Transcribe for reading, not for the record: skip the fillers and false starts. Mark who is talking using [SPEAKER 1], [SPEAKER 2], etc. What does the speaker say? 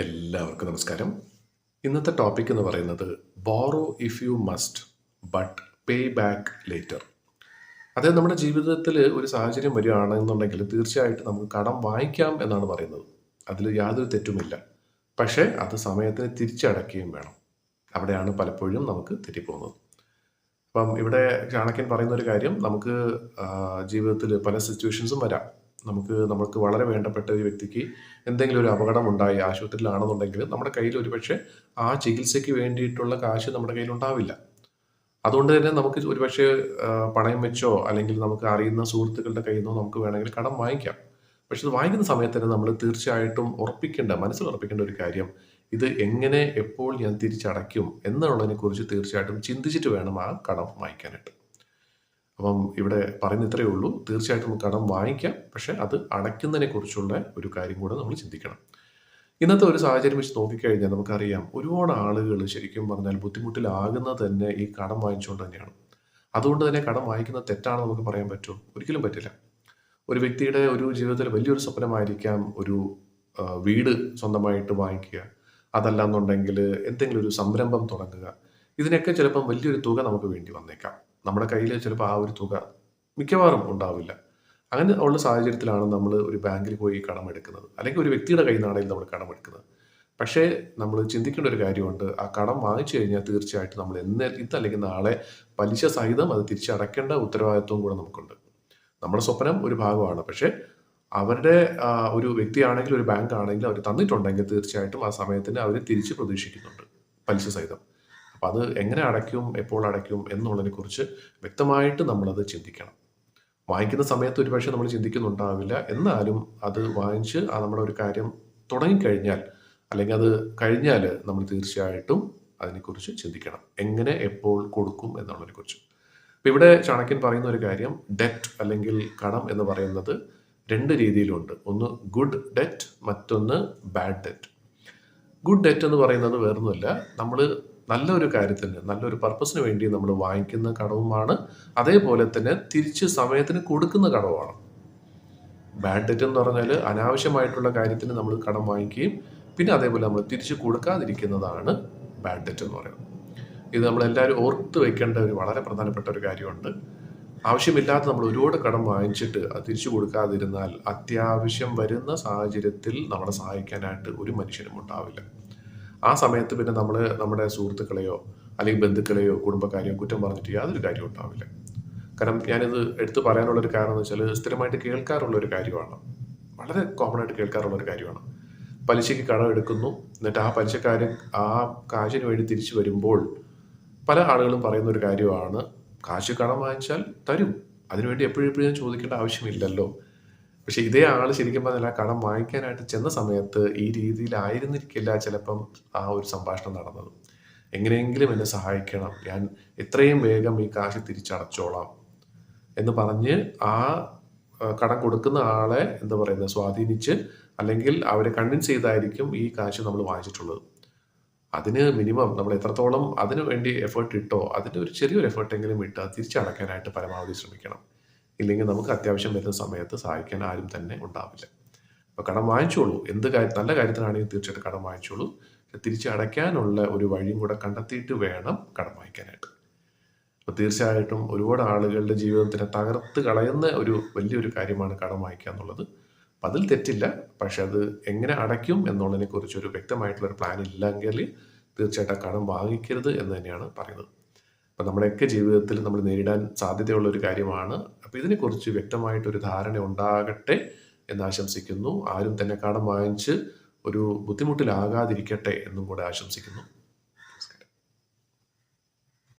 [SPEAKER 1] എല്ലാവർക്കും നമസ്കാരം. ഇന്നത്തെ ടോപ്പിക് എന്ന് പറയുന്നത് borrow if you must but pay back later. അതായത് നമ്മുടെ ജീവിതത്തിൽ ഒരു സാഹചര്യം വരികയാണെന്നുണ്ടെങ്കിൽ തീർച്ചയായിട്ടും നമുക്ക് കടം വാങ്ങിക്കാം എന്നാണ് പറയുന്നത്. അതിൽ യാതൊരു തെറ്റുമില്ല. പക്ഷേ അത് സമയത്തിന് തിരിച്ചടയ്ക്കുകയും വേണം. അവിടെയാണ് പലപ്പോഴും നമുക്ക് തെറ്റിപ്പോകുന്നത്. അപ്പം ഇവിടെ ചാണക്യൻ പറയുന്ന ഒരു കാര്യം, നമുക്ക് ജീവിതത്തിൽ പല സിറ്റുവേഷൻസും വരാം. നമുക്ക് വളരെ വേണ്ടപ്പെട്ട ഒരു വ്യക്തിക്ക് എന്തെങ്കിലും ഒരു അപകടം ഉണ്ടായി ആശുപത്രിയിലാണെന്നുണ്ടെങ്കിൽ നമ്മുടെ കയ്യിൽ ഒരുപക്ഷെ ആ ചികിത്സയ്ക്ക് വേണ്ടിയിട്ടുള്ള കാശ് നമ്മുടെ കയ്യിൽ ഉണ്ടാവില്ല. അതുകൊണ്ട് തന്നെ നമുക്ക് ഒരുപക്ഷെ പണയം വെച്ചോ അല്ലെങ്കിൽ നമുക്ക് അറിയുന്ന സുഹൃത്തുക്കളുടെ കയ്യിൽ നിന്നോ നമുക്ക് വേണമെങ്കിൽ കടം വാങ്ങിക്കാം. പക്ഷെ ഇത് വാങ്ങിക്കുന്ന സമയത്ത് തന്നെ നമ്മൾ തീർച്ചയായിട്ടും മനസ്സിൽ ഉറപ്പിക്കേണ്ട ഒരു കാര്യം, ഇത് എങ്ങനെ എപ്പോൾ ഞാൻ തിരിച്ചടയ്ക്കും എന്നുള്ളതിനെ കുറിച്ച് തീർച്ചയായിട്ടും ചിന്തിച്ചിട്ട് വേണം ആ കടം വാങ്ങിക്കാനായിട്ട്. അപ്പം ഇവിടെ പറയുന്ന ഇത്രയേ ഉള്ളൂ. തീർച്ചയായിട്ടും നമുക്ക് കടം വാങ്ങിക്കാം. പക്ഷെ അത് അടയ്ക്കുന്നതിനെ കുറിച്ചുള്ള ഒരു കാര്യം കൂടെ നമ്മൾ ചിന്തിക്കണം. ഇന്നത്തെ ഒരു സാഹചര്യം വെച്ച് നോക്കിക്കഴിഞ്ഞാൽ നമുക്കറിയാം, ഒരുപാട് ആളുകൾ ശരിക്കും പറഞ്ഞാൽ ബുദ്ധിമുട്ടിലാകുന്നത് തന്നെ ഈ കടം വാങ്ങിച്ചുകൊണ്ട് തന്നെയാണ്. അതുകൊണ്ട് തന്നെ കടം വാങ്ങിക്കുന്നത് തെറ്റാണെന്ന് നമുക്ക് പറയാൻ പറ്റുമോ? ഒരിക്കലും പറ്റില്ല. ഒരു വ്യക്തിയുടെ ഒരു ജീവിതത്തിൽ വലിയൊരു സ്വപ്നമായിരിക്കാം ഒരു വീട് സ്വന്തമായിട്ട് വാങ്ങിക്കുക. അതല്ലാന്നുണ്ടെങ്കിൽ എന്തെങ്കിലും ഒരു സംരംഭം തുടങ്ങുക. ഇതിനൊക്കെ ചിലപ്പം വലിയൊരു തുക നമുക്ക് വേണ്ടി വന്നേക്കാം. നമ്മുടെ കയ്യിൽ ചിലപ്പോൾ ആ ഒരു തുക മിക്കവാറും ഉണ്ടാവില്ല. അങ്ങനെ ഉള്ള സാഹചര്യത്തിലാണ് നമ്മൾ ഒരു ബാങ്കിൽ പോയി കടമെടുക്കുന്നത്, അല്ലെങ്കിൽ ഒരു വ്യക്തിയുടെ കയ്യിൽ നിന്നാണെങ്കിൽ നമ്മൾ കടമെടുക്കുന്നത്. പക്ഷേ നമ്മൾ ചിന്തിക്കേണ്ട ഒരു കാര്യമുണ്ട്. ആ കടം വാങ്ങിച്ചു കഴിഞ്ഞാൽ തീർച്ചയായിട്ടും നമ്മൾ ഇന്നല്ലെങ്കിൽ നാളെ പലിശ സഹിതം അത് തിരിച്ചടയ്ക്കേണ്ട ഉത്തരവാദിത്വം കൂടെ നമുക്കുണ്ട്. നമ്മുടെ സ്വപ്നം ഒരു ഭാഗമാണ്. പക്ഷേ അവരുടെ ഒരു വ്യക്തിയാണെങ്കിൽ ഒരു ബാങ്ക് ആണെങ്കിൽ അവർ തന്നിട്ടുണ്ടെങ്കിൽ തീർച്ചയായിട്ടും ആ സമയത്തിന് അവർ തിരിച്ച് പ്രതീക്ഷിക്കുന്നുണ്ട് പലിശ സഹിതം. അപ്പം അത് എങ്ങനെ അടയ്ക്കും, എപ്പോൾ അടയ്ക്കും എന്നുള്ളതിനെക്കുറിച്ച് വ്യക്തമായിട്ട് നമ്മളത് ചിന്തിക്കണം. വാങ്ങിക്കുന്ന സമയത്ത് ഒരുപക്ഷെ നമ്മൾ ചിന്തിക്കുന്നുണ്ടാവില്ല. എന്നാലും അത് വാങ്ങിച്ച് നമ്മുടെ ഒരു കാര്യം തുടങ്ങിക്കഴിഞ്ഞാൽ അല്ലെങ്കിൽ അത് കഴിഞ്ഞാൽ നമ്മൾ തീർച്ചയായിട്ടും അതിനെക്കുറിച്ച് ചിന്തിക്കണം. എങ്ങനെ എപ്പോൾ കൊടുക്കും എന്നുള്ളതിനെക്കുറിച്ച്. അപ്പം ഇവിടെ ചാണക്യൻ പറയുന്ന ഒരു കാര്യം, ഡെറ്റ് അല്ലെങ്കിൽ കടം എന്ന് പറയുന്നത് രണ്ട് രീതിയിലുണ്ട്. ഒന്ന് ഗുഡ് ഡെറ്റ്, മറ്റൊന്ന് ബാഡ് ഡെറ്റ്. ഗുഡ് ഡെറ്റ് എന്ന് പറയുന്നത് വേറൊന്നുമല്ല, നമ്മൾ നല്ലൊരു കാര്യത്തിന് നല്ലൊരു പർപ്പസിന് വേണ്ടി നമ്മൾ വാങ്ങിക്കുന്ന കടവുമാണ്. അതേപോലെ തന്നെ തിരിച്ച് സമയത്തിന് കൊടുക്കുന്ന കടവുമാണ്. ബാഡ് ഡെറ്റ് എന്ന് പറഞ്ഞാൽ അനാവശ്യമായിട്ടുള്ള കാര്യത്തിന് നമ്മൾ കടം വാങ്ങിക്കുകയും പിന്നെ അതേപോലെ നമ്മൾ തിരിച്ച് കൊടുക്കാതിരിക്കുന്നതാണ് ബാഡ് ഡെറ്റ് എന്ന് പറയുന്നത്. ഇത് നമ്മളെല്ലാവരും ഓർത്ത് വയ്ക്കേണ്ട ഒരു വളരെ പ്രധാനപ്പെട്ട ഒരു കാര്യമുണ്ട്. ആവശ്യമില്ലാത്ത നമ്മൾ ഒരുപാട് കടം വാങ്ങിച്ചിട്ട് അത് തിരിച്ചു കൊടുക്കാതിരുന്നാൽ അത്യാവശ്യം വരുന്ന സാഹചര്യത്തിൽ നമ്മളെ സഹായിക്കാനായിട്ട് ഒരു മനുഷ്യനും ഉണ്ടാവില്ല. ആ സമയത്ത് പിന്നെ നമ്മൾ നമ്മുടെ സുഹൃത്തുക്കളെയോ അല്ലെങ്കിൽ ബന്ധുക്കളെയോ കുടുംബക്കാരെയോ കുറ്റം പറഞ്ഞിട്ട് യാതൊരു കാര്യവും ഉണ്ടാവില്ല. കാരണം ഞാനിത് എടുത്തു പറയാനുള്ളൊരു കാരണം എന്ന് വെച്ചാൽ സ്ഥിരമായിട്ട് കേൾക്കാറുള്ളൊരു കാര്യമാണ്. വളരെ കോമൺ ആയിട്ട് കേൾക്കാറുള്ളൊരു കാര്യമാണ്. പലിശയ്ക്ക് കടം എടുക്കുന്നു, എന്നിട്ട് ആ പലിശക്കാരൻ ആ കാശിന് വേണ്ടി തിരിച്ചു വരുമ്പോൾ പല ആളുകളും പറയുന്ന ഒരു കാര്യമാണ്, കാശ് കടം വാങ്ങിച്ചാൽ തരും, അതിനുവേണ്ടി എപ്പോഴും ചോദിക്കേണ്ട ആവശ്യമില്ലല്ലോ. പക്ഷെ ഇതേ ആൾ ശരിക്കും പറഞ്ഞാൽ ആ കടം വാങ്ങിക്കാനായിട്ട് ചെന്ന സമയത്ത് ഈ രീതിയിലായിരുന്നിരിക്കില്ല ചിലപ്പം ആ ഒരു സംഭാഷണം നടന്നത്. എങ്ങനെയെങ്കിലും എന്നെ സഹായിക്കണം, ഞാൻ എത്രയും വേഗം ഈ കാശ് തിരിച്ചടച്ചോളാം എന്ന് പറഞ്ഞ് ആ കടം കൊടുക്കുന്ന ആളെ എന്താ പറയുന്നത് സ്വാധീനിച്ച് അല്ലെങ്കിൽ അവരെ കൺവിൻസ് ചെയ്തായിരിക്കും ഈ കാശ് നമ്മൾ വാങ്ങിച്ചിട്ടുള്ളത്. അതിന് മിനിമം നമ്മൾ എത്രത്തോളം അതിനു വേണ്ടി എഫേർട്ട് ഇട്ടോ അതിൻ്റെ ഒരു ചെറിയൊരു എഫേർട്ടെങ്കിലും ഇട്ട് അത് തിരിച്ചടയ്ക്കാനായിട്ട് പരമാവധി ശ്രമിക്കണം. ഇല്ലെങ്കിൽ നമുക്ക് അത്യാവശ്യം വരുന്ന സമയത്ത് സഹായിക്കാൻ ആരും തന്നെ ഉണ്ടാവില്ല. അപ്പോൾ കടം വാങ്ങിച്ചോളൂ. നല്ല കാര്യത്തിനാണെങ്കിൽ തീർച്ചയായിട്ടും കടം വാങ്ങിച്ചോളൂ. തിരിച്ചടയ്ക്കാനുള്ള ഒരു വഴിയും കൂടെ കണ്ടെത്തിയിട്ട് വേണം കടം വാങ്ങിക്കാനായിട്ട്. അപ്പോൾ തീർച്ചയായിട്ടും ഒരുപാട് ആളുകളുടെ ജീവിതത്തിനെ തകർത്ത് കളയുന്ന ഒരു വലിയൊരു കാര്യമാണ് കടം വാങ്ങിക്കുക എന്നുള്ളത്. അപ്പം അതിൽ തെറ്റില്ല. പക്ഷെ അത് എങ്ങനെ അടയ്ക്കും എന്നുള്ളതിനെക്കുറിച്ച് ഒരു വ്യക്തമായിട്ടുള്ളൊരു പ്ലാൻ ഇല്ലെങ്കിൽ തീർച്ചയായിട്ടും കടം വാങ്ങിക്കരുത് എന്ന് തന്നെയാണ് പറയുന്നത്. അപ്പം നമ്മുടെയൊക്കെ ജീവിതത്തിൽ നമ്മൾ നേരിടാൻ സാധ്യതയുള്ള ഒരു കാര്യമാണ്. അപ്പോൾ ഇതിനെക്കുറിച്ച് വ്യക്തമായിട്ടൊരു ധാരണ ഉണ്ടാകട്ടെ എന്ന് ആശംസിക്കുന്നു. ആരും തന്നെ കടം വാങ്ങിച്ച് ഒരു ബുദ്ധിമുട്ടിലാകാതിരിക്കട്ടെ എന്നും കൂടെ ആശംസിക്കുന്നു.